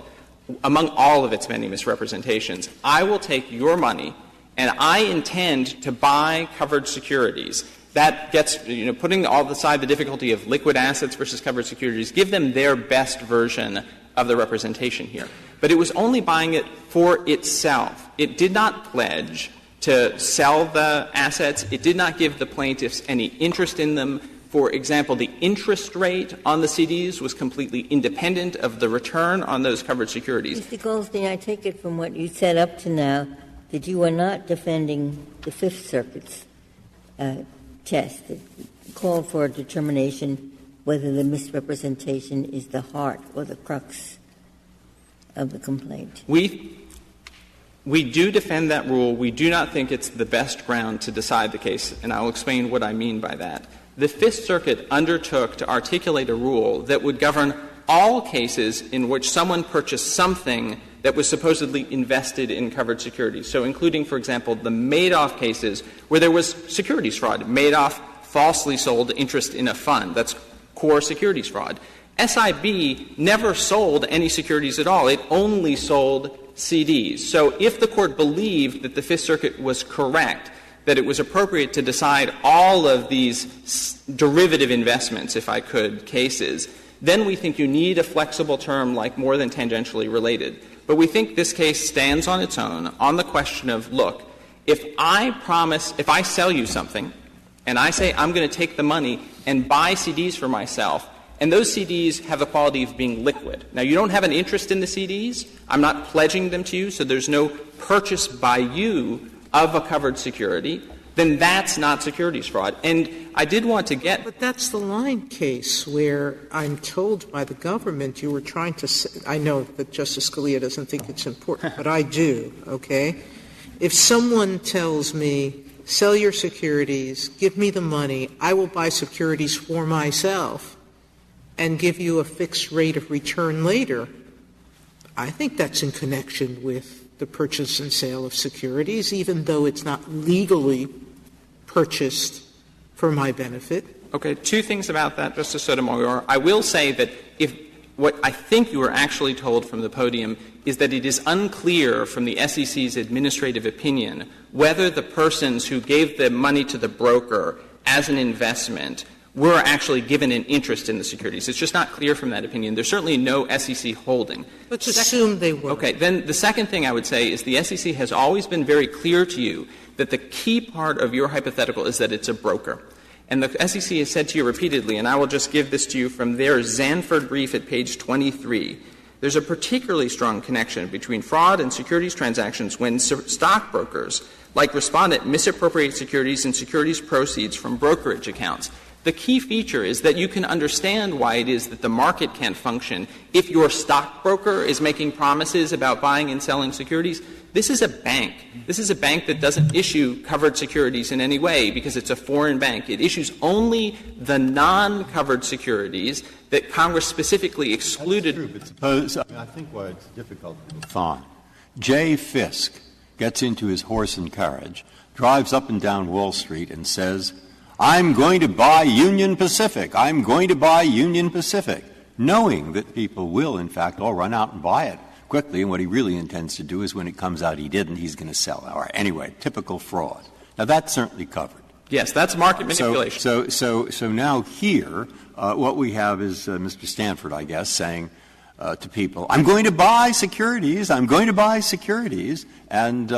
among all of its many misrepresentations, I will take your money and I intend to buy covered securities. That gets, putting all aside the difficulty of liquid assets versus covered securities, give them their best version of the representation here. But it was only buying it for itself. It did not pledge to sell the assets. It did not give the plaintiffs any interest in them. For example, the interest rate on the CDs was completely independent of the return on those covered securities. Mr. Goldstein, I take it from what you said up to now that you are not defending the Fifth Circuit's test that called for a determination whether the misrepresentation is the heart or the crux of the complaint. We do defend that rule. We do not think it's the best ground to decide the case, and I'll explain what I mean by that. The Fifth Circuit undertook to articulate a rule that would govern all cases in which someone purchased something that was supposedly invested in covered securities. So including, for example, the Madoff cases where there was securities fraud. Madoff falsely sold interest in a fund. That's core securities fraud. SIB never sold any securities at all. It only sold CDs. So if the Court believed that the Fifth Circuit was correct, that it was appropriate to decide all of these derivative investments, if I could, cases, then we think you need a flexible term like more than tangentially related. But we think this case stands on its own on the question of, look, if I sell you something and I say I'm going to take the money and buy CDs for myself, and those CDs have the quality of being liquid. Now, you don't have an interest in the CDs. I'm not pledging them to you, so there's no purchase by you of a covered security. Then that's not securities fraud. And I did want to get — But that's the line case where I'm told by the government you were trying to say — I know that Justice Scalia doesn't think it's important, but I do, okay? If someone tells me, sell your securities, give me the money, I will buy securities for myself and give you a fixed rate of return later, I think that's in connection with the purchase and sale of securities, even though it's not legally purchased for my benefit. Okay. Two things about that, Justice Sotomayor. I will say that if what I think you were actually told from the podium is that it is unclear from the SEC's administrative opinion whether the persons who gave the money to the broker as an investment were actually given an interest in the securities. It's just not clear from that opinion. There's certainly no SEC holding. Let's assume they were. Okay. Then the second thing I would say is the SEC has always been very clear to you that the key part of your hypothetical is that it's a broker. And the SEC has said to you repeatedly, and I will just give this to you from their Stanford brief at page 23, there's a particularly strong connection between fraud and securities transactions when stockbrokers, like Respondent, misappropriate securities and securities proceeds from brokerage accounts. The key feature is that you can understand why it is that the market can't function if your stockbroker is making promises about buying and selling securities. This is a bank. This is a bank that doesn't issue covered securities in any way because it's a foreign bank. It issues only the non-covered securities that Congress specifically excluded. That's true, but suppose, I think why it's difficult to find. Jay Fisk gets into his horse and carriage, drives up and down Wall Street and says, I'm going to buy Union Pacific. I'm going to buy Union Pacific, knowing that people will, in fact, all run out and buy it quickly, and what he really intends to do is when it comes out he didn't, he's going to sell it. All right. Anyway, typical fraud. Now, that's certainly covered. Yes, that's market manipulation. So now here, what we have is Mr. Stanford, I guess, saying to people, I'm going to buy securities, I'm going to buy securities, and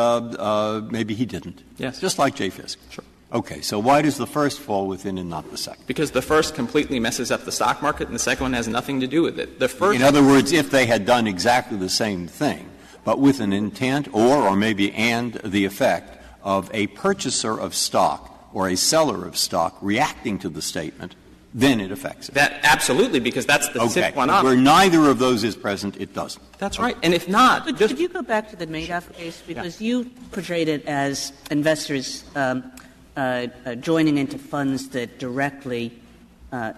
maybe he didn't. Yes. Just like Jay Fisk. Sure. Okay, so why does the first fall within and not the second? Because the first completely messes up the stock market and the second one has nothing to do with it. The first — In other words, if they had done exactly the same thing, but with an intent or maybe and the effect of a purchaser of stock or a seller of stock reacting to the statement, then it affects it. That absolutely, because that's the SIP one up. Where neither of those is present, it doesn't. That's right. And if not, but could you go back to the Madoff case? Because you portrayed it as investors joining into funds that directly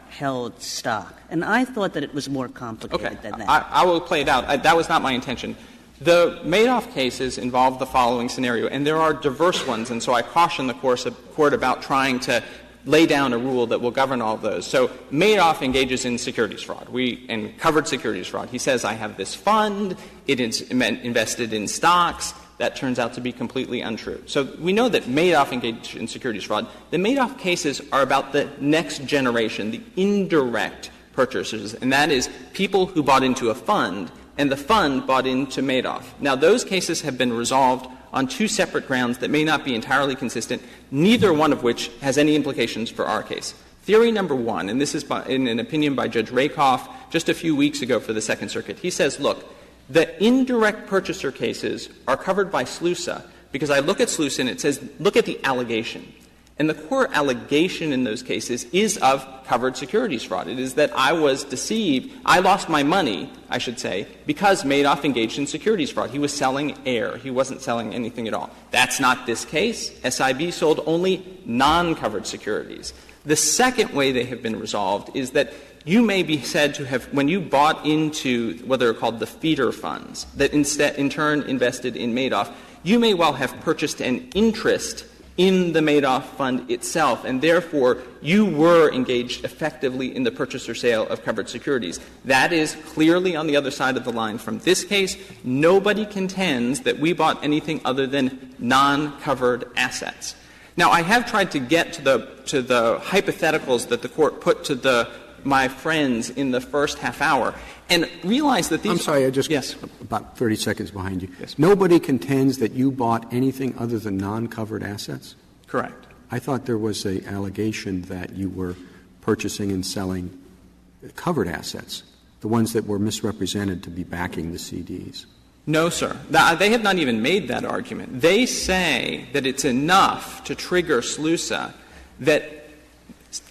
held stock. And I thought that it was more complicated than that. I will play it out. That was not my intention. The Madoff cases involve the following scenario, and there are diverse ones, and so I caution the Court about trying to lay down a rule that will govern all of those. So Madoff engages in securities fraud, and covered securities fraud. He says, I have this fund, it is invested in stocks. That turns out to be completely untrue. So we know that Madoff engaged in securities fraud. The Madoff cases are about the next generation, the indirect purchasers, and that is people who bought into a fund and the fund bought into Madoff. Now, those cases have been resolved on two separate grounds that may not be entirely consistent, neither one of which has any implications for our case. Theory number one, and this is in an opinion by Judge Rakoff just a few weeks ago for the Second Circuit, he says, look, the indirect purchaser cases are covered by SLUSA because I look at SLUSA and it says, look at the allegation. And the core allegation in those cases is of covered securities fraud. It is that I was deceived. I lost my money, I should say, because Madoff engaged in securities fraud. He was selling air. He wasn't selling anything at all. That's not this case. SIB sold only non-covered securities. The second way they have been resolved is that you may be said to have, when you bought into what are called the feeder funds that instead in turn invested in Madoff, you may well have purchased an interest in the Madoff fund itself, and therefore you were engaged effectively in the purchase or sale of covered securities. That is clearly on the other side of the line from this case. Nobody contends that we bought anything other than non-covered assets. Now, I have tried to get to the hypotheticals that the Court put to my friends in the first half hour, and realize that these — I'm sorry, I just about 30 seconds behind you. Yes. Nobody contends that you bought anything other than non-covered assets? Correct. I thought there was an allegation that you were purchasing and selling covered assets, the ones that were misrepresented to be backing the CDs. No, sir. They have not even made that argument. They say that it's enough to trigger SLUSA that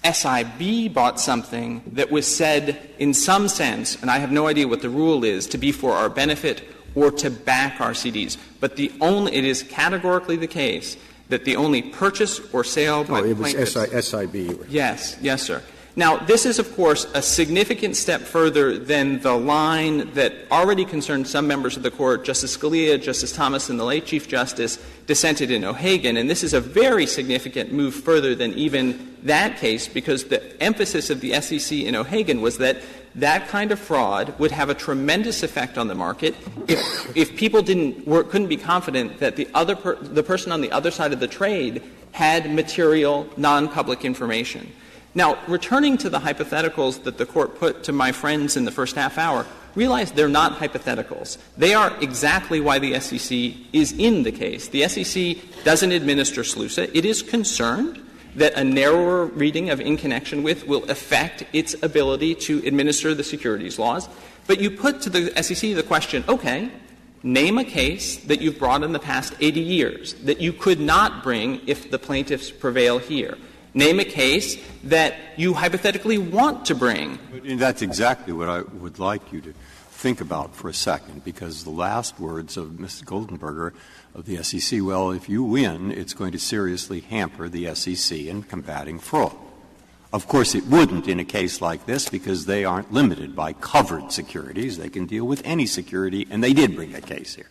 SIB bought something that was said in some sense, and I have no idea what the rule is, to be for our benefit or to back our CDs. But it is categorically the case that the only purchase or sale by plaintiffs — it was SIB. Yes, sir. Now, this is, of course, a significant step further than the line that already concerned some members of the Court. Justice Scalia, Justice Thomas, and the late Chief Justice dissented in O'Hagan. And this is a very significant move further than even that case, because the emphasis of the SEC in O'Hagan was that that kind of fraud would have a tremendous effect on the market if people couldn't be confident that the person on the other side of the trade had material non-public information. Now, returning to the hypotheticals that the Court put to my friends in the first half hour, realize they're not hypotheticals. They are exactly why the SEC is in the case. The SEC doesn't administer SLUSA. It is concerned that a narrower reading of in connection with will affect its ability to administer the securities laws. But you put to the SEC the question, okay, name a case that you've brought in the past 80 years that you could not bring if the plaintiffs prevail here. Name a case that you hypothetically want to bring. And that's exactly what I would like you to think about for a second, because the last words of Mr. Goldenberger of the SEC, well, if you win, it's going to seriously hamper the SEC in combating fraud. Of course, it wouldn't in a case like this, because they aren't limited by covered securities. They can deal with any security, and they did bring a case here.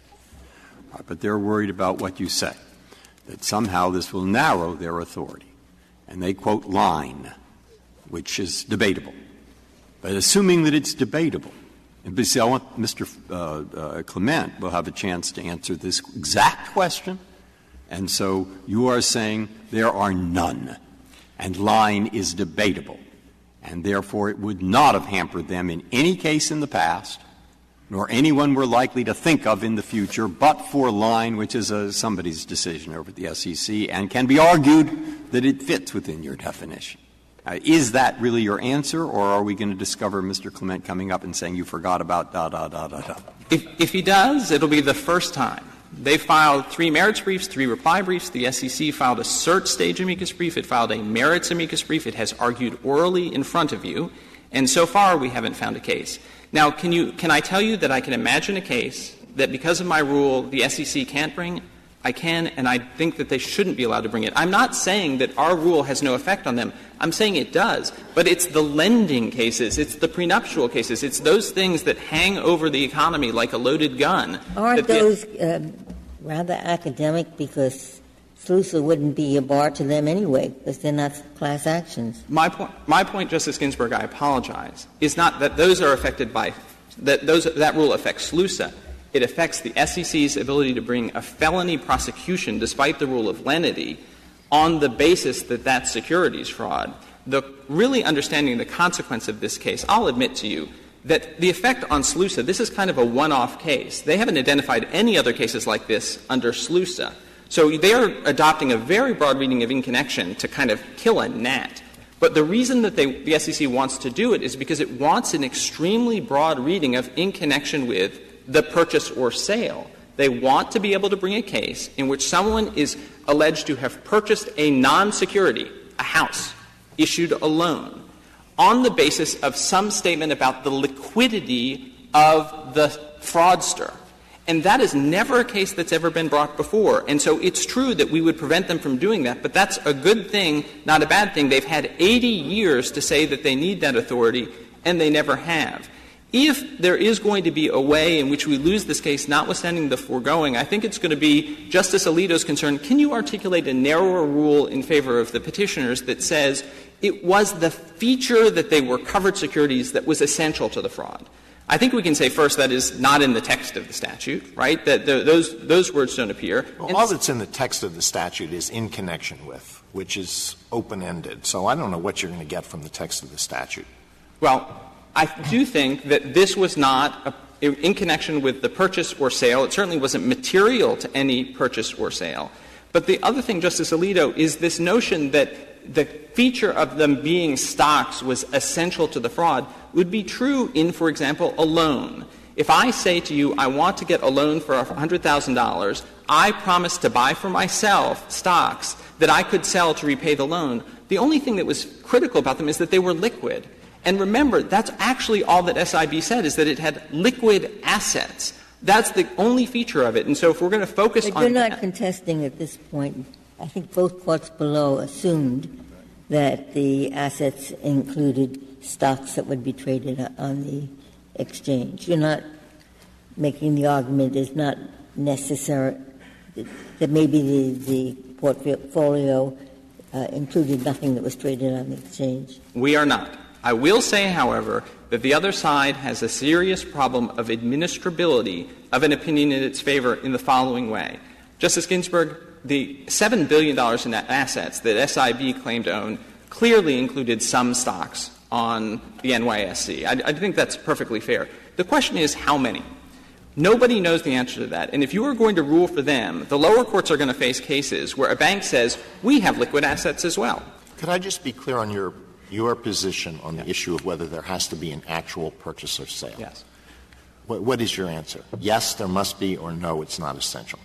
But they're worried about what you say, that somehow this will narrow their authority. And they quote line, which is debatable. But assuming that it's debatable, and I want Mr. Clement will have a chance to answer this exact question. And so you are saying there are none, and line is debatable, and therefore it would not have hampered them in any case in the past, nor anyone we're likely to think of in the future, but for line, which is somebody's decision over at the SEC, and can be argued that it fits within your definition. Is that really your answer, or are we going to discover Mr. Clement coming up and saying you forgot about ... If he does, it'll be the first time. They filed 3 merits briefs, 3 reply briefs. The SEC filed a cert stage amicus brief. It filed a merits amicus brief. It has argued orally in front of you. And so far, we haven't found a case. Now, can I tell you that I can imagine a case that because of my rule the SEC can't bring? I can, and I think that they shouldn't be allowed to bring it. I'm not saying that our rule has no effect on them. I'm saying it does. But it's the lending cases, it's the prenuptial cases, it's those things that hang over the economy like a loaded gun. Aren't those rather academic, because SLUSA wouldn't be a bar to them anyway, because they're not class actions? My point, Justice Ginsburg, I apologize, is not that those are affected by that rule affects SLUSA. It affects the SEC's ability to bring a felony prosecution, despite the rule of lenity, on the basis that that's securities fraud. Really understanding the consequence of this case, I'll admit to you, that the effect on SLUSA, this is kind of a one-off case. They haven't identified any other cases like this under SLUSA. So they are adopting a very broad reading of in connection to kind of kill a gnat. But the reason that the SEC wants to do it is because it wants an extremely broad reading of in connection with the purchase or sale. They want to be able to bring a case in which someone is alleged to have purchased a non-security, a house, issued a loan, on the basis of some statement about the liquidity of the fraudster. And that is never a case that's ever been brought before. And so it's true that we would prevent them from doing that, but that's a good thing, not a bad thing. They've had 80 years to say that they need that authority, and they never have. If there is going to be a way in which we lose this case, notwithstanding the foregoing, I think it's going to be Justice Alito's concern, can you articulate a narrower rule in favor of the petitioners that says it was the feature that they were covered securities that was essential to the fraud? I think we can say first that is not in the text of the statute, right? That those words don't appear. Well, all that's in the text of the statute is in connection with, which is open-ended. So I don't know what you're going to get from the text of the statute. Well, I do think that this was not in connection with the purchase or sale. It certainly wasn't material to any purchase or sale. But the other thing, Justice Alito, is this notion that the feature of them being stocks was essential to the fraud would be true in, for example, a loan. If I say to you, I want to get a loan for $100,000, I promise to buy for myself stocks that I could sell to repay the loan. The only thing that was critical about them is that they were liquid. And remember, that's actually all that SIB said, is that it had liquid assets. That's the only feature of it. And so if we're going to focus but on you're not contesting at this point. I think both courts below assumed that the assets included stocks that would be traded on the exchange. You're not making the argument it's not necessary that maybe the portfolio included nothing that was traded on the exchange. We are not. I will say, however, that the other side has a serious problem of administrability of an opinion in its favor in the following way. Justice Ginsburg, the $7 billion in assets that SIB claimed to own clearly included some stocks on the NYSE. I think that's perfectly fair. The question is how many? Nobody knows the answer to that. And if you are going to rule for them, the lower courts are going to face cases where a bank says, we have liquid assets as well. Could I just be clear on your position on the issue of whether there has to be an actual purchase or sale? Yes. What is your answer? Yes, there must be, or no, it's not essential?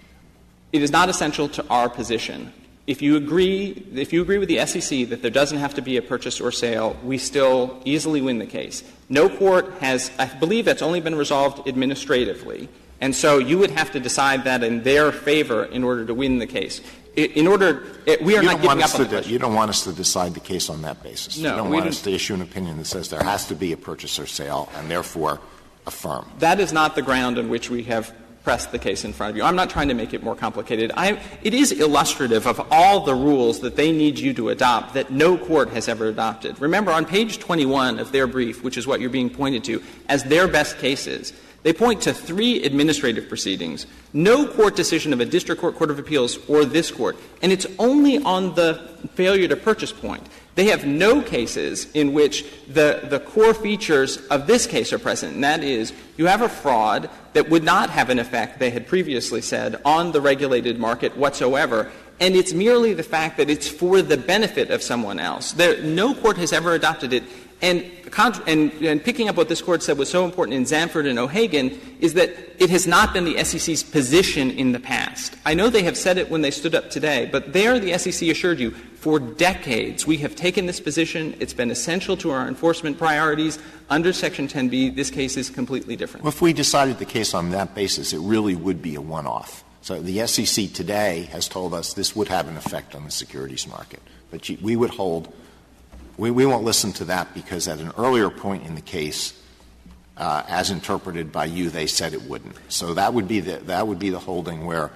It is not essential to our position. If you agree with the SEC that there doesn't have to be a purchase or sale, we still easily win the case. No court has — I believe that's only been resolved administratively. And so you would have to decide that in their favor in order to win the case. We are not giving up on the question. You don't want us to decide the case on that basis. No. You don't want us to issue an opinion that says there has to be a purchase or sale and therefore affirm. That is not the ground on which we have pressed the case in front of you. I'm not trying to make it more complicated. It is illustrative of all the rules that they need you to adopt that no court has ever adopted. Remember, on page 21 of their brief, which is what you're being pointed to, as their best cases, they point to 3 administrative proceedings, no court decision of a district court, court of appeals, or this court, and it's only on the failure to purchase point. They have no cases in which the core features of this case are present, and that is you have a fraud that would not have an effect, they had previously said, on the regulated market whatsoever, and it's merely the fact that it's for the benefit of someone else. No court has ever adopted it. And picking up what this Court said was so important in Zanford and O'Hagan is that it has not been the SEC's position in the past. I know they have said it when they stood up today, but there the SEC assured you for decades we have taken this position. It's been essential to our enforcement priorities. Under Section 10b, this case is completely different. Well, if we decided the case on that basis, it really would be a one-off. So the SEC today has told us this would have an effect on the securities market. But we would hold — we won't listen to that because at an earlier point in the case, as interpreted by you, they said it wouldn't. So that would be the holding where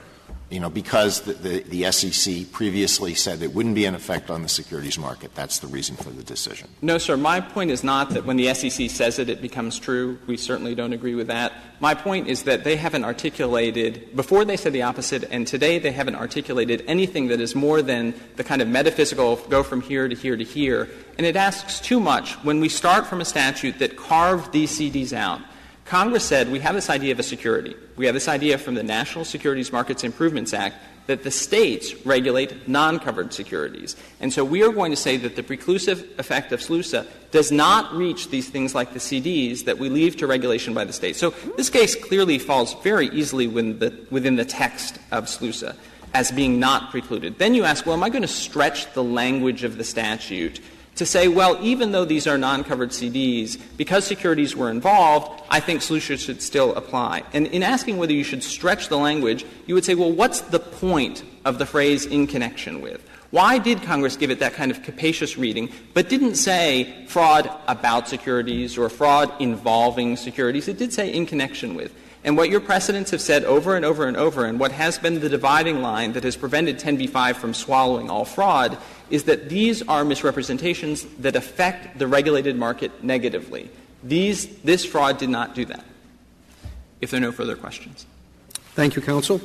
because the SEC previously said it wouldn't be an effect on the securities market. That's the reason for the decision. No, sir. My point is not that when the SEC says it becomes true. We certainly don't agree with that. My point is that they haven't articulated, before they said the opposite, and today they haven't articulated anything that is more than the kind of metaphysical go from here to here to here. And it asks too much when we start from a statute that carved these CDs out. Congress said we have this idea of a security. We have this idea from the National Securities Markets Improvements Act that the states regulate non-covered securities. And so we are going to say that the preclusive effect of SLUSA does not reach these things like the CDs that we leave to regulation by the states. So this case clearly falls very easily within the text of SLUSA as being not precluded. Then you ask, well, am I going to stretch the language of the statute to say, well, even though these are non-covered CDs, because securities were involved, I think SLUSA should still apply. And in asking whether you should stretch the language, you would say, well, what's the point of the phrase in connection with? Why did Congress give it that kind of capacious reading, but didn't say fraud about securities or fraud involving securities? It did say in connection with. And what your precedents have said over and over and over, and what has been the dividing line that has prevented 10b-5 from swallowing all fraud, is that these are misrepresentations that affect the regulated market negatively. This fraud did not do that. If there are no further questions. Thank you, counsel.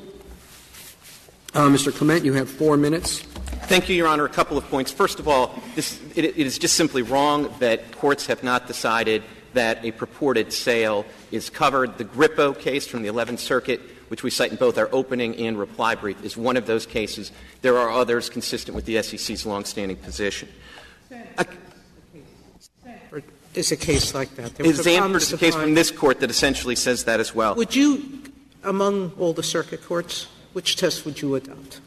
Mr. Clement, you have 4 minutes. Thank you, Your Honor. A couple of points. First of all, it is just simply wrong that courts have not decided that a purported sale is covered. The Grippo case from the 11th Circuit, which we cite in both our opening and reply brief, is one of those cases. There are others consistent with the SEC's longstanding position. Is a case like that. Stanford is a case from this Court that essentially says that as well. Would you, among all the circuit courts, which test would you adopt?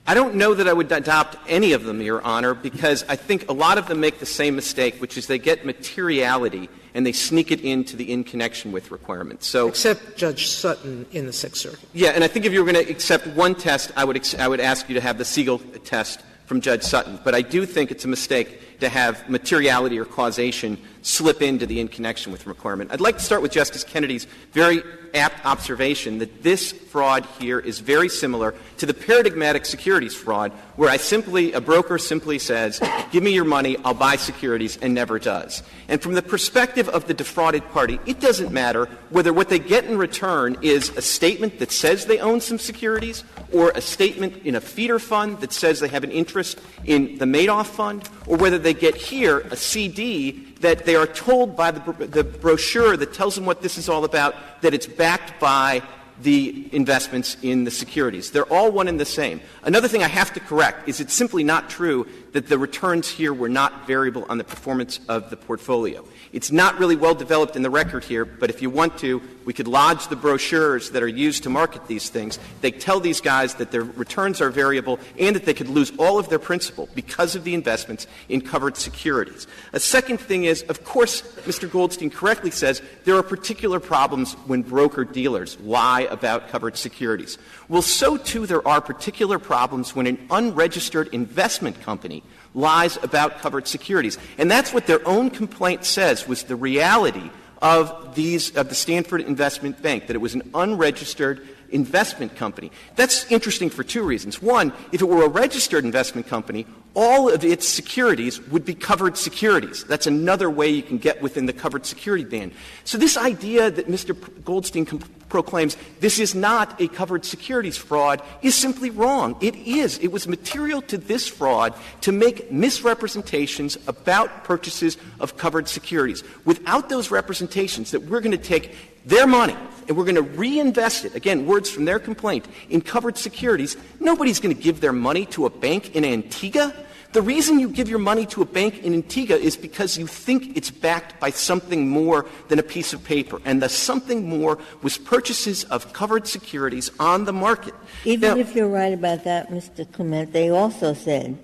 I don't know that I would adopt any of them, Your Honor, because I think a lot of them make the same mistake, which is they get materiality and they sneak it into the in connection with requirements. So, except Judge Sutton in the Sixth Circuit. Yeah, and I think if you were going to accept one test, I would ask you to have the Siegel test from Judge Sutton. But I do think it's a mistake to have materiality or causation slip into the in connection with requirement. I'd like to start with Justice Kennedy's very apt observation that this fraud here is very similar to the paradigmatic securities fraud where a broker simply says, give me your money, I'll buy securities, and never does. And from the perspective of the defrauded party, it doesn't matter whether what they get in return is a statement that says they own some securities or a statement in a feeder fund that says they have an interest in the Madoff fund, or whether they get here a CD that they are told by the brochure that tells them what this is all about, that it's backed by the investments in the securities. They're all one and the same. Another thing I have to correct is it's simply not true that the returns here were not variable on the performance of the portfolio. It's not really well developed in the record here, but if you want to, we could lodge the brochures that are used to market these things. They tell these guys that their returns are variable and that they could lose all of their principal because of the investments in covered securities. A second thing is, of course, Mr. Goldstein correctly says there are particular problems when broker-dealers lie about covered securities. Well, so too there are particular problems when an unregistered investment company lies about covered securities. And that's what their own complaint says was the reality of the Stanford Investment Bank, that it was an unregistered investment company. That's interesting for two reasons. One, if it were a registered investment company, all of its securities would be covered securities. That's another way you can get within the covered security ban. So this idea that Mr. Goldstein proclaims this is not a covered securities fraud is simply wrong. It is. It was material to this fraud to make misrepresentations about purchases of covered securities. Without those representations, that we're going to take their money and we're going to reinvest it, again, words from their complaint, in covered securities, nobody's going to give their money to a bank in Antigua. The reason you give your money to a bank in Antigua is because you think it's backed by something more than a piece of paper. And the something more was purchases of covered securities on the market. Even if you're right about that, Mr. Clement, they also said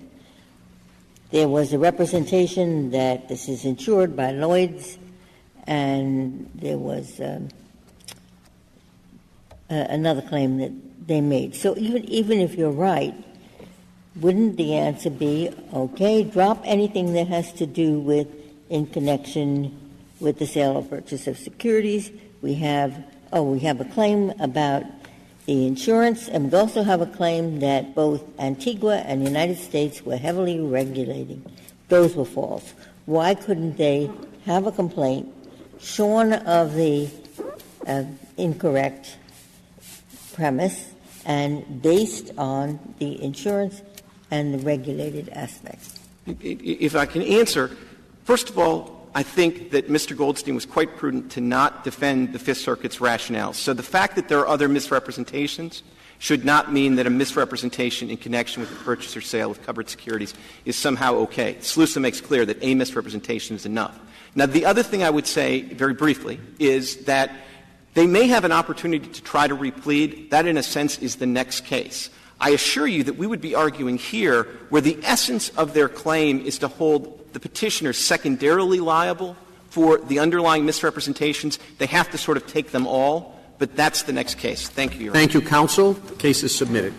there was a representation that this is insured by Lloyd's, and there was another claim that they made. So even if you're right, wouldn't the answer be, okay, drop anything that has to do with in connection with the sale or purchase of securities? We have a claim about the insurance, and we also have a claim that both Antigua and the United States were heavily regulating. Those were false. Why couldn't they have a complaint shorn of the incorrect premise and based on the insurance and the regulated aspects? If I can answer, first of all, I think that Mr. Goldstein was quite prudent to not defend the Fifth Circuit's rationale. So the fact that there are other misrepresentations should not mean that a misrepresentation in connection with the purchase or sale of covered securities is somehow okay. SLUSA makes clear that a misrepresentation is enough. Now, the other thing I would say, very briefly, is that they may have an opportunity to try to replead. That, in a sense, is the next case. I assure you that we would be arguing here where the essence of their claim is to hold the petitioner secondarily liable for the underlying misrepresentations. They have to sort of take them all, but that's the next case. Thank you, Your Honor. Thank you, counsel. The case is submitted.